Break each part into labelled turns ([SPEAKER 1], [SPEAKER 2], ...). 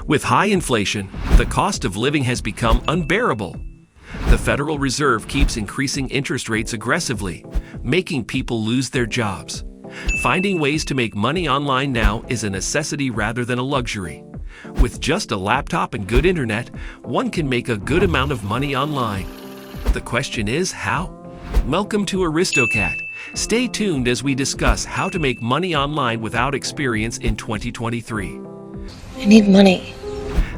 [SPEAKER 1] With high inflation, the cost of living has become unbearable. The Federal Reserve keeps increasing interest rates aggressively, making people lose their jobs. Finding ways to make money online now is a necessity rather than a luxury. With just a laptop and good internet, one can make a good amount of money online. The question is, how? Welcome to Aristocat. Stay tuned as we discuss how to make money online without experience in 2023.
[SPEAKER 2] I need money.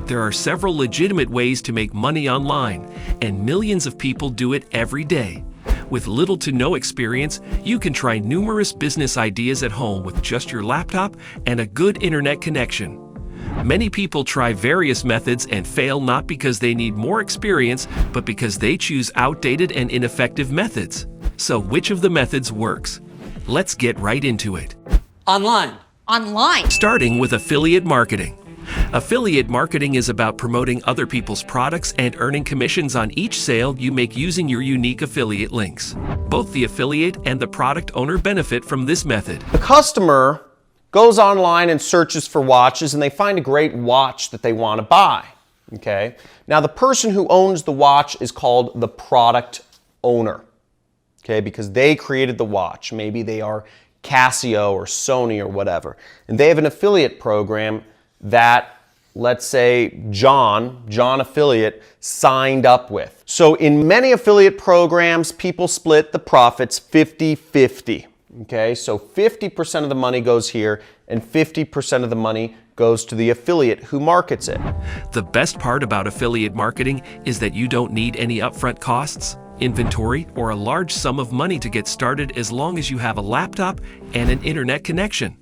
[SPEAKER 1] There are several legitimate ways to make money online, and millions of people do it every day. With little to no experience, you can try numerous business ideas at home with just your laptop and a good internet connection. Many people try various methods and fail not because they need more experience, but because they choose outdated and ineffective methods. So which of the methods works? Let's get right into it.
[SPEAKER 3] Online.
[SPEAKER 1] Starting with affiliate marketing. Affiliate marketing is about promoting other people's products and earning commissions on each sale you make using your unique affiliate links. Both the affiliate and the product owner benefit from this method.
[SPEAKER 4] The customer goes online and searches for watches, and they find a great watch that they want to buy. Okay? Now, the person who owns the watch is called the product owner. Okay? Because they created the watch. Maybe they are Casio or Sony or whatever. And they have an affiliate program that, let's say, John affiliate, signed up with. So in many affiliate programs, people split the profits 50-50. Okay, so 50% of the money goes here and 50% of the money goes to the affiliate who markets it.
[SPEAKER 1] The best part about affiliate marketing is that you don't need any upfront costs, inventory, or a large sum of money to get started as long as you have a laptop and an internet connection.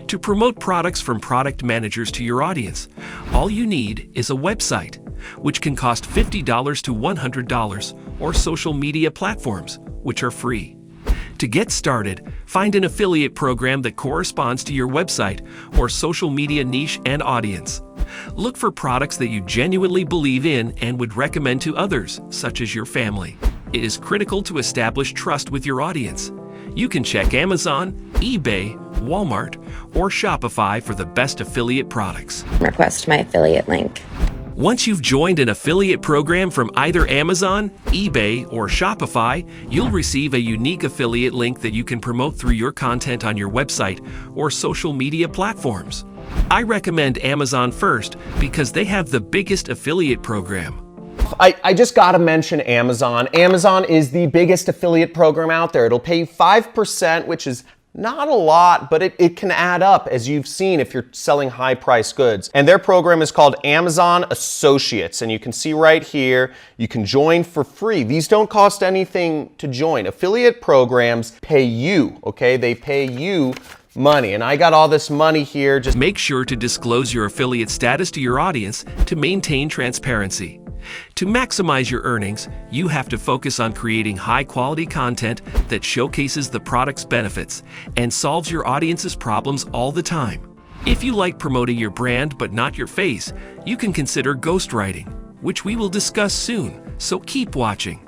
[SPEAKER 1] To promote products from product managers to your audience, all you need is a website, which can cost $50 to $100, or social media platforms, which are free. To get started, find an affiliate program that corresponds to your website or social media niche and audience. Look for products that you genuinely believe in and would recommend to others, such as your family. It is critical to establish trust with your audience. You can check Amazon, eBay, Walmart, or Shopify for the best affiliate products.
[SPEAKER 2] Request my affiliate link.
[SPEAKER 1] Once you've joined an affiliate program from either Amazon, eBay, or Shopify, you'll receive a unique affiliate link that you can promote through your content on your website or social media platforms. I recommend Amazon first because they have the biggest affiliate program.
[SPEAKER 4] I just got to mention Amazon. Amazon is the biggest affiliate program out there. It'll pay you 5%, which is not a lot, but it can add up, as you've seen if you're selling high-priced goods. And their program is called Amazon Associates. And you can see right here, you can join for free. These don't cost anything to join. Affiliate programs pay you, okay? They pay you money. And I got all this money here. Just
[SPEAKER 1] make sure to disclose your affiliate status to your audience to maintain transparency. To maximize your earnings, you have to focus on creating high-quality content that showcases the product's benefits and solves your audience's problems all the time. If you like promoting your brand but not your face, you can consider ghostwriting, which we will discuss soon, so keep watching.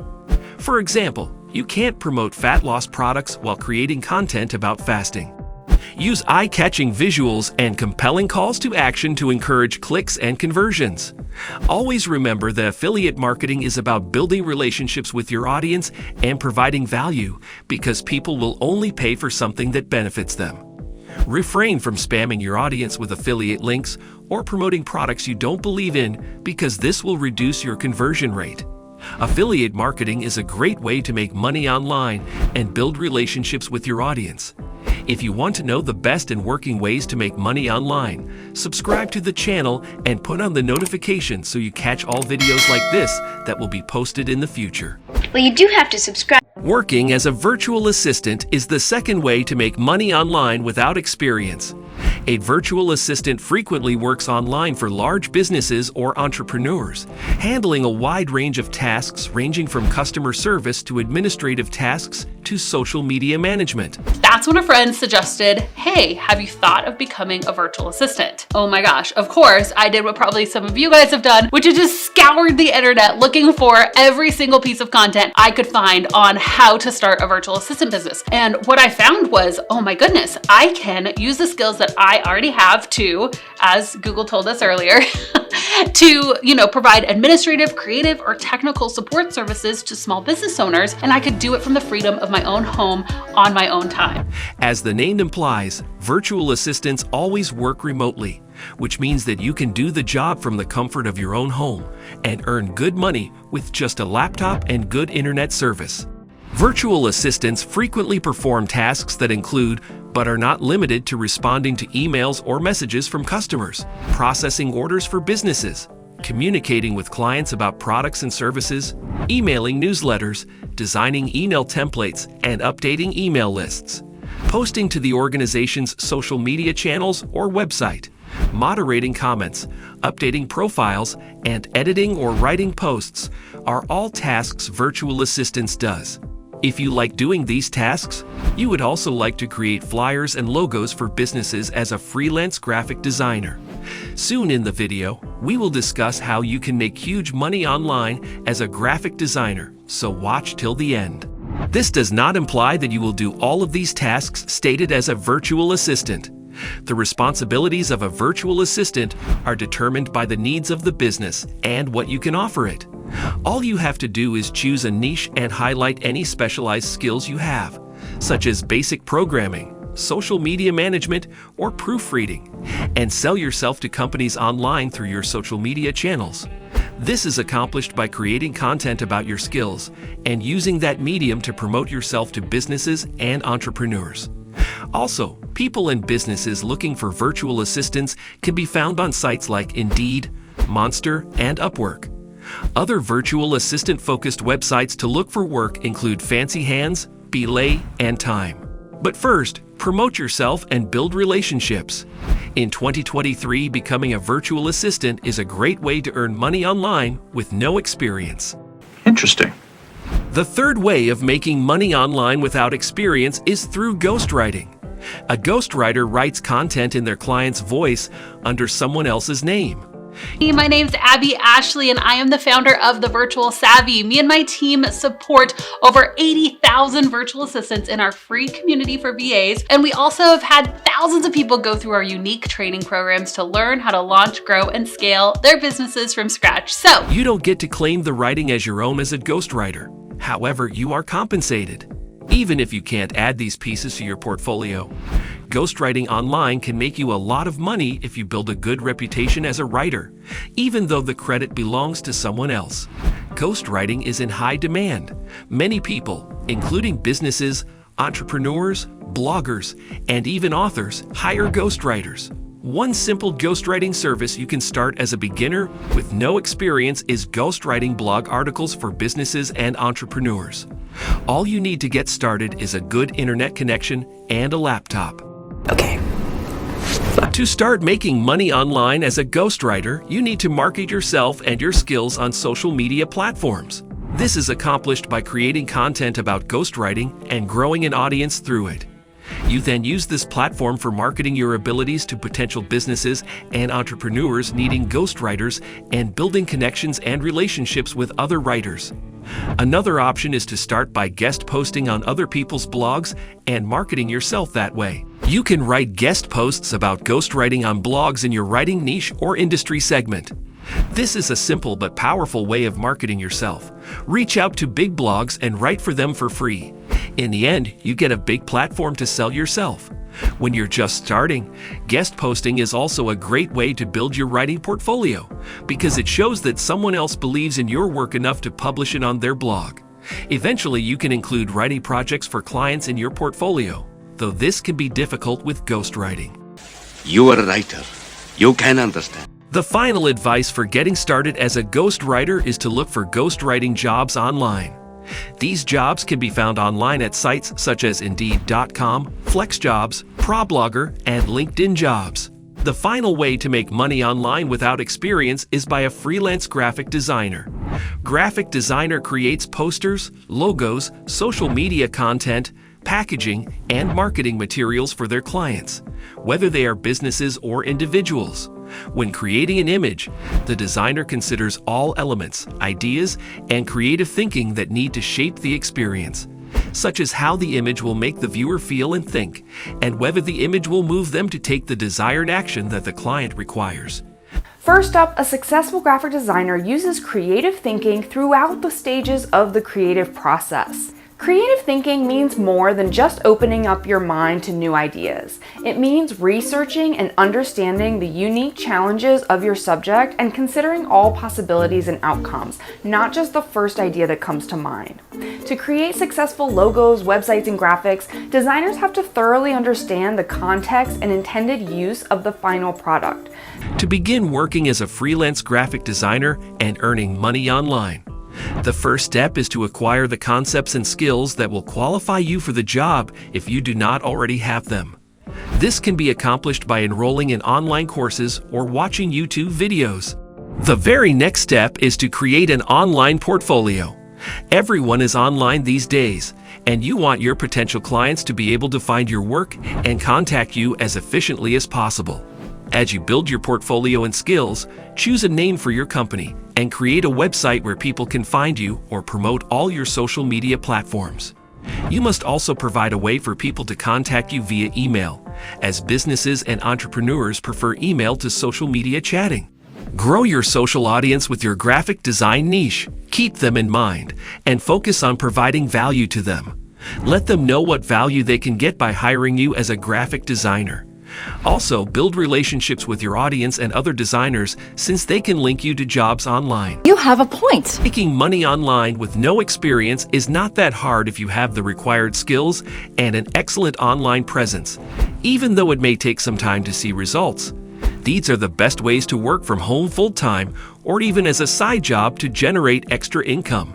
[SPEAKER 1] For example, you can't promote fat loss products while creating content about fasting. Use eye-catching visuals and compelling calls to action to encourage clicks and conversions. Always remember that affiliate marketing is about building relationships with your audience and providing value because people will only pay for something that benefits them. Refrain from spamming your audience with affiliate links or promoting products you don't believe in because this will reduce your conversion rate. Affiliate marketing is a great way to make money online and build relationships with your audience. If you want to know the best and working ways to make money online, subscribe to the channel and put on the notification so you catch all videos like this that will be posted in the future.
[SPEAKER 5] Well, you do have to subscribe.
[SPEAKER 1] Working as a virtual assistant is the second way to make money online without experience. A virtual assistant frequently works online for large businesses or entrepreneurs, handling a wide range of tasks ranging from customer service to administrative tasks to social media management.
[SPEAKER 6] That's when a friend suggested, hey, have you thought of becoming a virtual assistant? Oh my gosh, of course, I did what probably some of you guys have done, which is just scoured the internet looking for every single piece of content I could find on how to start a virtual assistant business. And what I found was, oh my goodness, I can use the skills that I already have to, as Google told us earlier, to, provide administrative, creative, or technical support services to small business owners, and I could do it from the freedom of my own home on my own time.
[SPEAKER 1] As the name implies, virtual assistants always work remotely, which means that you can do the job from the comfort of your own home and earn good money with just a laptop and good internet service. Virtual assistants frequently perform tasks that include, but are not limited to, responding to emails or messages from customers, processing orders for businesses, communicating with clients about products and services, emailing newsletters, designing email templates and updating email lists, posting to the organization's social media channels or website, moderating comments, updating profiles, and editing or writing posts are all tasks virtual assistants does. If you like doing these tasks, you would also like to create flyers and logos for businesses as a freelance graphic designer. Soon in the video, we will discuss how you can make huge money online as a graphic designer, so watch till the end. This does not imply that you will do all of these tasks stated as a virtual assistant. The responsibilities of a virtual assistant are determined by the needs of the business and what you can offer it. All you have to do is choose a niche and highlight any specialized skills you have, such as basic programming, social media management, or proofreading, and sell yourself to companies online through your social media channels. This is accomplished by creating content about your skills and using that medium to promote yourself to businesses and entrepreneurs. Also, people and businesses looking for virtual assistants can be found on sites like Indeed, Monster, and Upwork. Other virtual assistant-focused websites to look for work include Fancy Hands, Belay, and Time. But first, promote yourself and build relationships. In 2023, becoming a virtual assistant is a great way to earn money online with no experience.
[SPEAKER 3] Interesting.
[SPEAKER 1] The third way of making money online without experience is through ghostwriting. A ghostwriter writes content in their client's voice under someone else's name.
[SPEAKER 6] Hey, my name's Abby Ashley, and I am the founder of The Virtual Savvy. Me and my team support over 80,000 virtual assistants in our free community for VAs, and we also have had thousands of people go through our unique training programs to learn how to launch, grow, and scale their businesses from scratch. So,
[SPEAKER 1] you don't get to claim the writing as your own as a ghostwriter. However, you are compensated, even if you can't add these pieces to your portfolio. Ghostwriting online can make you a lot of money if you build a good reputation as a writer, even though the credit belongs to someone else. Ghostwriting is in high demand. Many people, including businesses, entrepreneurs, bloggers, and even authors, hire ghostwriters. One simple ghostwriting service you can start as a beginner with no experience is ghostwriting blog articles for businesses and entrepreneurs. All you need to get started is a good internet connection and a laptop.
[SPEAKER 2] Okay.
[SPEAKER 1] To start making money online as a ghostwriter, you need to market yourself and your skills on social media platforms. This is accomplished by creating content about ghostwriting and growing an audience through it. You then use this platform for marketing your abilities to potential businesses and entrepreneurs needing ghostwriters and building connections and relationships with other writers. Another option is to start by guest posting on other people's blogs and marketing yourself that way. You can write guest posts about ghostwriting on blogs in your writing niche or industry segment. This is a simple but powerful way of marketing yourself. Reach out to big blogs and write for them for free. In the end, you get a big platform to sell yourself. When you're just starting, guest posting is also a great way to build your writing portfolio because it shows that someone else believes in your work enough to publish it on their blog. Eventually, you can include writing projects for clients in your portfolio, though this can be difficult with ghostwriting.
[SPEAKER 3] You are a writer. You can understand.
[SPEAKER 1] The final advice for getting started as a ghostwriter is to look for ghostwriting jobs online. These jobs can be found online at sites such as Indeed.com, FlexJobs, ProBlogger, and LinkedIn Jobs. The final way to make money online without experience is by a freelance graphic designer. Graphic designer creates posters, logos, social media content, packaging, and marketing materials for their clients, whether they are businesses or individuals. When creating an image, the designer considers all elements, ideas, and creative thinking that need to shape the experience. such as how the image will make the viewer feel and think, and whether the image will move them to take the desired action that the client requires.
[SPEAKER 7] First up, a successful graphic designer uses creative thinking throughout the stages of the creative process. Creative thinking means more than just opening up your mind to new ideas. It means researching and understanding the unique challenges of your subject and considering all possibilities and outcomes, not just the first idea that comes to mind. To create successful logos, websites, and graphics, designers have to thoroughly understand the context and intended use of the final product.
[SPEAKER 1] To begin working as a freelance graphic designer and earning money online, the first step is to acquire the concepts and skills that will qualify you for the job if you do not already have them. This can be accomplished by enrolling in online courses or watching YouTube videos. The very next step is to create an online portfolio. Everyone is online these days, and you want your potential clients to be able to find your work and contact you as efficiently as possible. As you build your portfolio and skills, choose a name for your company and create a website where people can find you or promote all your social media platforms. You must also provide a way for people to contact you via email, as businesses and entrepreneurs prefer email to social media chatting. Grow your social audience with your graphic design niche. Keep them in mind and focus on providing value to them. Let them know what value they can get by hiring you as a graphic designer. Also, build relationships with your audience and other designers, since they can link you to jobs online.
[SPEAKER 8] You have a point.
[SPEAKER 1] Making money online with no experience is not that hard if you have the required skills and an excellent online presence, even though it may take some time to see results. These are the best ways to work from home full-time or even as a side job to generate extra income.